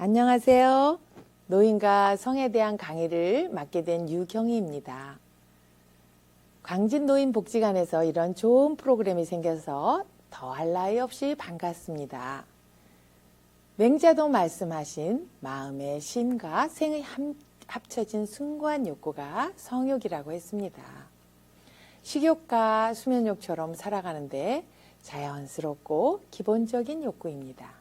안녕하세요. 노인과 성에 대한 강의를 맡게 된 유경희입니다. 광진노인복지관에서 이런 좋은 프로그램이 생겨서 더할 나위 없이 반갑습니다. 맹자도 말씀하신 마음의 심과 생의 합쳐진 숭고한 욕구가 성욕이라고 했습니다. 식욕과 수면욕처럼 살아가는데 자연스럽고 기본적인 욕구입니다.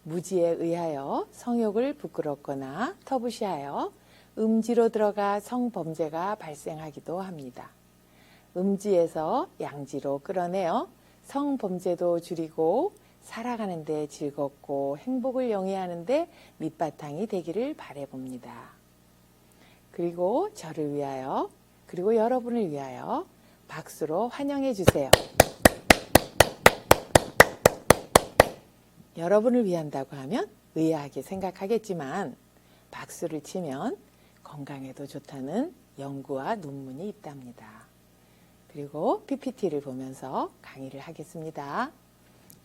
무지에 의하여 성욕을 부끄럽거나 터부시하여 음지로 들어가 성범죄가 발생하기도 합니다. 음지에서 양지로 끌어내어 성범죄도 줄이고 살아가는 데 즐겁고 행복을 영위하는 데 밑바탕이 되기를 바라봅니다. 그리고 저를 위하여, 그리고 여러분을 위하여 박수로 환영해 주세요. 여러분을 위한다고 하면 의아하게 생각하겠지만 박수를 치면 건강에도 좋다는 연구와 논문이 있답니다. 그리고 PPT를 보면서 강의를 하겠습니다.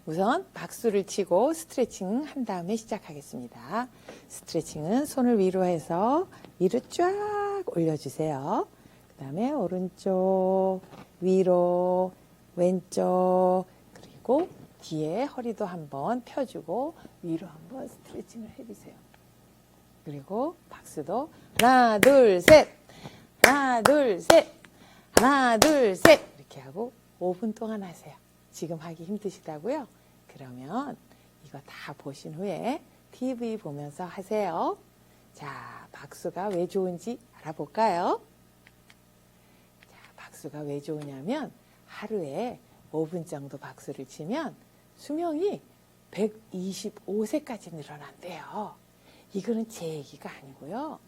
우선 박수를 치고 스트레칭 한 다음에 시작하겠습니다. 스트레칭은 손을 위로 해서 위로 쫙 올려주세요. 그 다음에 오른쪽, 위로, 왼쪽, 그리고 뒤에 허리도 한번 펴주고 위로 한번 스트레칭을 해주세요. 그리고 박수도 하나, 둘, 셋, 하나, 둘, 셋, 하나, 둘, 셋 이렇게 하고 5분 동안 하세요. 지금 하기 힘드시다고요? 그러면 이거 다 보신 후에 TV 보면서 하세요. 자, 박수가 왜 좋은지 알아볼까요? 자, 박수가 왜 좋으냐면 하루에 5분 정도 박수를 치면 수명이 125세까지 늘어난대요. 이거는 제 얘기가 아니고요.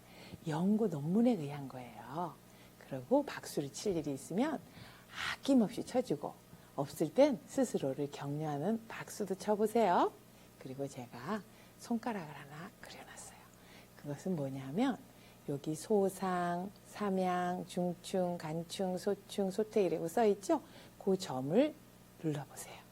연구 논문에 의한 거예요. 그리고 박수를 칠 일이 있으면 아낌없이 쳐주고 없을 땐 스스로를 격려하는 박수도 쳐보세요. 그리고 제가 손가락을 하나 그려놨어요. 그것은 뭐냐면 여기 소상, 삼양, 중충, 간충, 소충, 소퇴 이라고 써있죠? 그 점을 눌러보세요.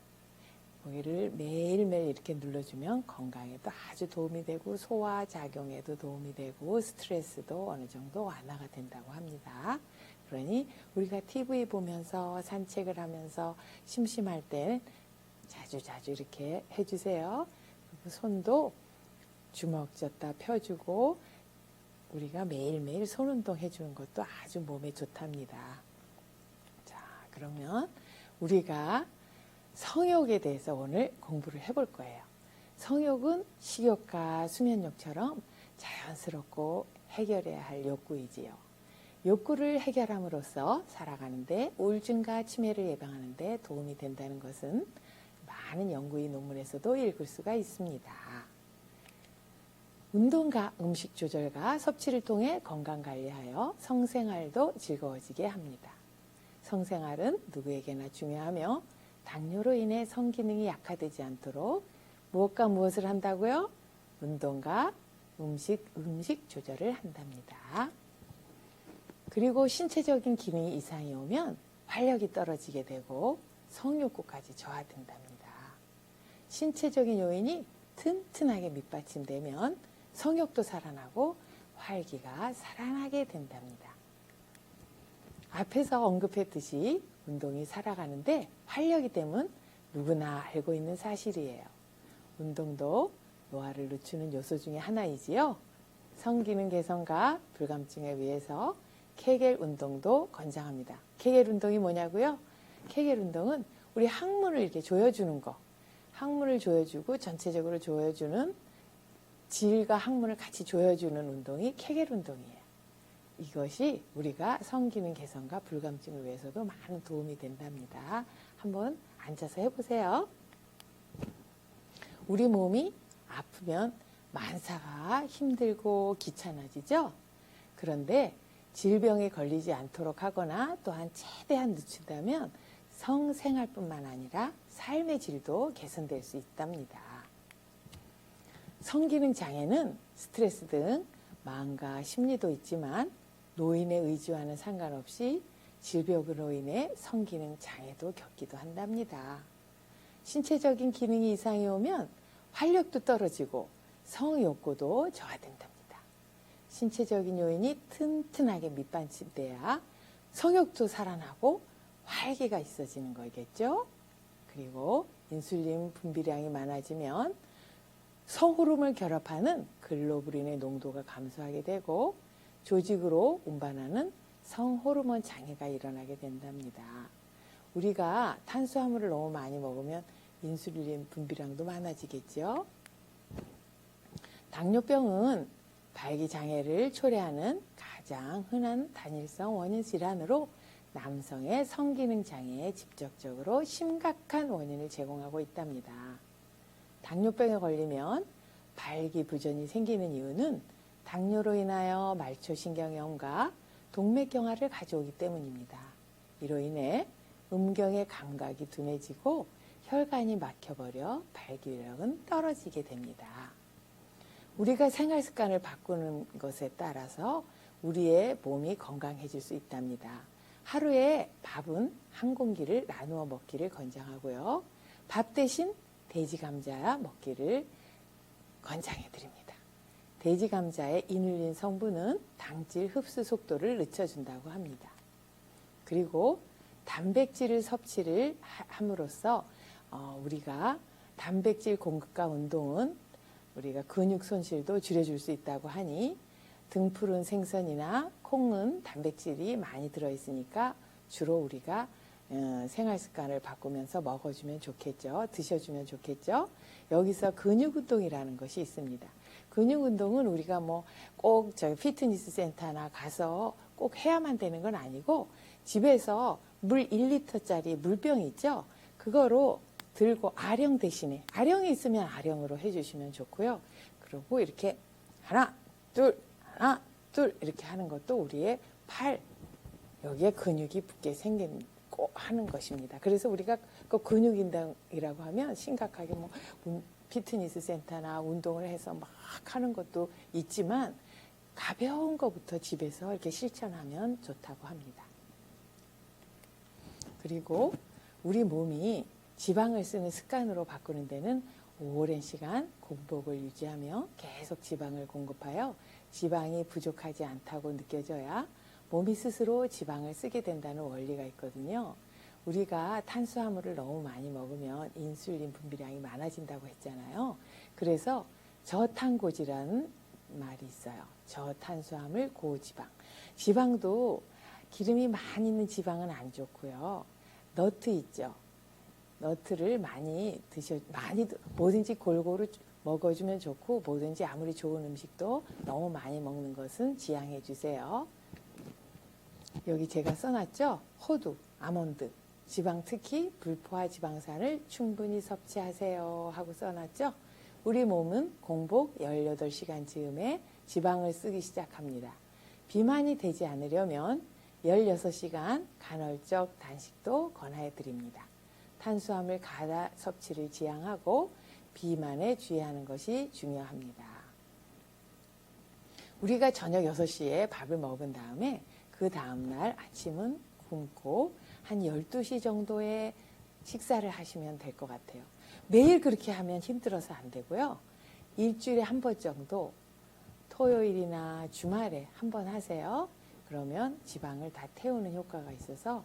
거기를 매일매일 이렇게 눌러주면 건강에도 아주 도움이 되고 소화작용에도 도움이 되고 스트레스도 어느 정도 완화가 된다고 합니다. 그러니 우리가 TV 보면서 산책을 하면서 심심할 때 자주자주 이렇게 해주세요. 그리고 손도 주먹 쥐었다 펴주고 우리가 매일매일 손운동 해주는 것도 아주 몸에 좋답니다. 자, 그러면 우리가 성욕에 대해서 오늘 공부를 해볼 거예요. 성욕은 식욕과 수면욕처럼 자연스럽고 해결해야 할 욕구이지요. 욕구를 해결함으로써 살아가는데 우울증과 치매를 예방하는 데 도움이 된다는 것은 많은 연구의 논문에서도 읽을 수가 있습니다. 운동과 음식 조절과 섭취를 통해 건강관리하여 성생활도 즐거워지게 합니다. 성생활은 누구에게나 중요하며 당뇨로 인해 성기능이 약화되지 않도록 무엇과 무엇을 한다고요? 운동과 음식 조절을 한답니다. 그리고 신체적인 기능이 이상이 오면 활력이 떨어지게 되고 성욕구까지 저하된답니다. 신체적인 요인이 튼튼하게 밑받침되면 성욕도 살아나고 활기가 살아나게 된답니다. 앞에서 언급했듯이 운동이 살아가는데 활력이 되면 누구나 알고 있는 사실이에요. 운동도 노화를 늦추는 요소 중에 하나이지요. 성기능 개선과 불감증에 위해서 케겔 운동도 권장합니다. 케겔 운동이 뭐냐고요? 케겔 운동은 우리 항문을 이렇게 조여주는 거. 항문을 조여주고 전체적으로 조여주는 질과 항문을 같이 조여주는 운동이 케겔 운동이에요. 이것이 우리가 성기능 개선과 불감증을 위해서도 많은 도움이 된답니다. 한번 앉아서 해보세요. 우리 몸이 아프면 만사가 힘들고 귀찮아지죠? 그런데 질병에 걸리지 않도록 하거나 또한 최대한 늦춘다면 성생활뿐만 아니라 삶의 질도 개선될 수 있답니다. 성기능 장애는 스트레스 등 마음과 심리도 있지만 노인의 의지와는 상관없이 질병으로 인해 성기능 장애도 겪기도 한답니다. 신체적인 기능이 이상이 오면 활력도 떨어지고 성욕구도 저하된답니다. 신체적인 요인이 튼튼하게 밑받침돼야 성욕도 살아나고 활기가 있어지는 거겠죠. 그리고 인슐린 분비량이 많아지면 성호르몬을 결합하는 글로불린의 농도가 감소하게 되고 조직으로 운반하는 성호르몬 장애가 일어나게 된답니다. 우리가 탄수화물을 너무 많이 먹으면 인슐린 분비량도 많아지겠죠. 당뇨병은 발기장애를 초래하는 가장 흔한 단일성 원인 질환으로 남성의 성기능 장애에 직접적으로 심각한 원인을 제공하고 있답니다. 당뇨병에 걸리면 발기부전이 생기는 이유는 당뇨로 인하여 말초신경염과 동맥경화를 가져오기 때문입니다. 이로 인해 음경의 감각이 둔해지고 혈관이 막혀버려 발기력은 떨어지게 됩니다. 우리가 생활습관을 바꾸는 것에 따라서 우리의 몸이 건강해질 수 있답니다. 하루에 밥은 한 공기를 나누어 먹기를 권장하고요. 밥 대신 돼지 감자 먹기를 권장해 드립니다. 돼지 감자의 이눌린 성분은 당질 흡수 속도를 늦춰준다고 합니다. 그리고 단백질을 섭취를 함으로써 우리가 단백질 공급과 운동은 우리가 근육 손실도 줄여줄 수 있다고 하니 등푸른 생선이나 콩은 단백질이 많이 들어있으니까 주로 우리가 생활 습관을 바꾸면서 먹어주면 좋겠죠. 드셔주면 좋겠죠. 여기서 근육운동이라는 것이 있습니다. 근육운동은 우리가 뭐 꼭 피트니스 센터나 가서 꼭 해야만 되는 건 아니고 집에서 물 1리터짜리 물병 있죠. 그거로 들고 아령 대신에 아령이 있으면 아령으로 해주시면 좋고요. 그리고 이렇게 하나 둘 이렇게 하는 것도 우리의 팔 여기에 근육이 붙게 생기고 하는 것입니다. 그래서 우리가 그 근육운동이라고 하면 심각하게 뭐 피트니스 센터나 운동을 해서 막 하는 것도 있지만 가벼운 것부터 집에서 이렇게 실천하면 좋다고 합니다. 그리고 우리 몸이 지방을 쓰는 습관으로 바꾸는 데는 오랜 시간 공복을 유지하며 계속 지방을 공급하여 지방이 부족하지 않다고 느껴져야 몸이 스스로 지방을 쓰게 된다는 원리가 있거든요. 우리가 탄수화물을 너무 많이 먹으면 인슐린 분비량이 많아진다고 했잖아요. 그래서 저탄고지라는 말이 있어요. 저탄수화물 고지방. 지방도 기름이 많이 있는 지방은 안 좋고요. 너트 있죠. 너트를 많이 뭐든지 골고루 먹어주면 좋고 뭐든지 아무리 좋은 음식도 너무 많이 먹는 것은 지양해 주세요. 여기 제가 써놨죠. 호두, 아몬드, 지방 특히 불포화 지방산을 충분히 섭취하세요 하고 써놨죠. 우리 몸은 공복 18시간 즈음에 지방을 쓰기 시작합니다. 비만이 되지 않으려면 16시간 간헐적 단식도 권하여 드립니다. 탄수화물 가다 섭취를 지양하고 비만에 주의하는 것이 중요합니다. 우리가 저녁 6시에 밥을 먹은 다음에 그 다음날 아침은 굶고 한 12시 정도에 식사를 하시면 될 것 같아요. 매일 그렇게 하면 힘들어서 안 되고요. 일주일에 한 번 정도 토요일이나 주말에 한 번 하세요. 그러면 지방을 다 태우는 효과가 있어서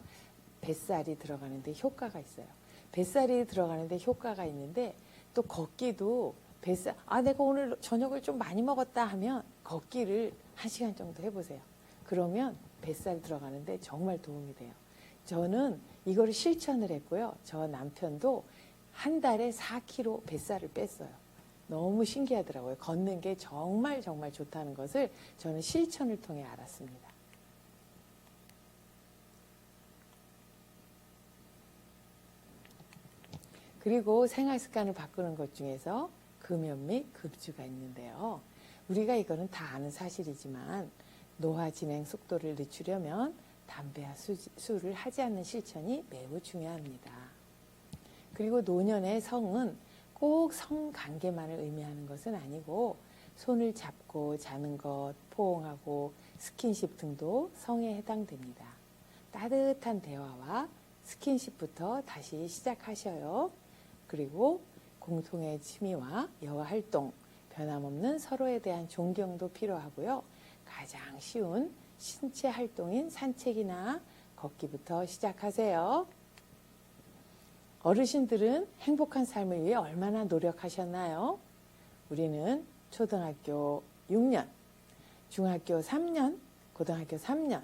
뱃살이 들어가는데 효과가 있어요. 뱃살이 들어가는데 효과가 있는데 또 걷기도 뱃살, 내가 오늘 저녁을 좀 많이 먹었다 하면 걷기를 1시간 정도 해보세요. 그러면 뱃살 들어가는데 정말 도움이 돼요. 저는 이거를 실천을 했고요. 저 남편도 한 달에 4kg 뱃살을 뺐어요. 너무 신기하더라고요. 걷는 게 정말 정말 좋다는 것을 저는 실천을 통해 알았습니다. 그리고 생활 습관을 바꾸는 것 중에서 금연 및 급주가 있는데요. 우리가 이거는 다 아는 사실이지만 노화 진행 속도를 늦추려면 담배와 술을 하지 않는 실천이 매우 중요합니다. 그리고 노년의 성은 꼭 성관계만을 의미하는 것은 아니고 손을 잡고 자는 것, 포옹하고 스킨십 등도 성에 해당됩니다. 따뜻한 대화와 스킨십부터 다시 시작하셔요. 그리고 공통의 취미와 여가 활동, 변함없는 서로에 대한 존경도 필요하고요. 가장 쉬운 신체 활동인 산책이나 걷기부터 시작하세요. 어르신들은 행복한 삶을 위해 얼마나 노력하셨나요? 우리는 초등학교 6년, 중학교 3년, 고등학교 3년,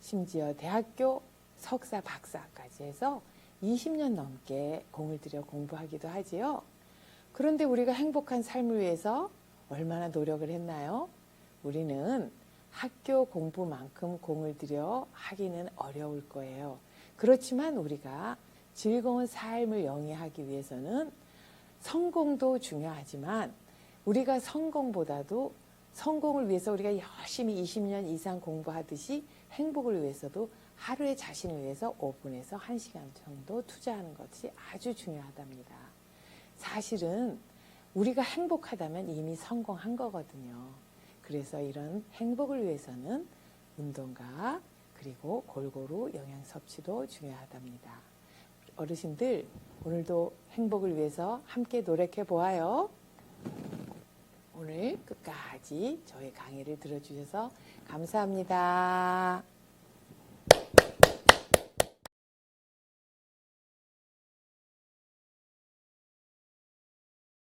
심지어 대학교 석사, 박사까지 해서 20년 넘게 공을 들여 공부하기도 하지요. 그런데 우리가 행복한 삶을 위해서 얼마나 노력을 했나요? 우리는 학교 공부만큼 공을 들여 하기는 어려울 거예요. 그렇지만 우리가 즐거운 삶을 영위하기 위해서는 성공도 중요하지만 우리가 성공을 위해서 우리가 열심히 20년 이상 공부하듯이 행복을 위해서도 하루에 자신을 위해서 5분에서 1시간 정도 투자하는 것이 아주 중요하답니다. 사실은 우리가 행복하다면 이미 성공한 거거든요. 그래서 이런 행복을 위해서는 운동과 그리고 골고루 영양 섭취도 중요하답니다. 어르신들, 오늘도 행복을 위해서 함께 노력해 보아요. 오늘 끝까지 저희 강의를 들어주셔서 감사합니다.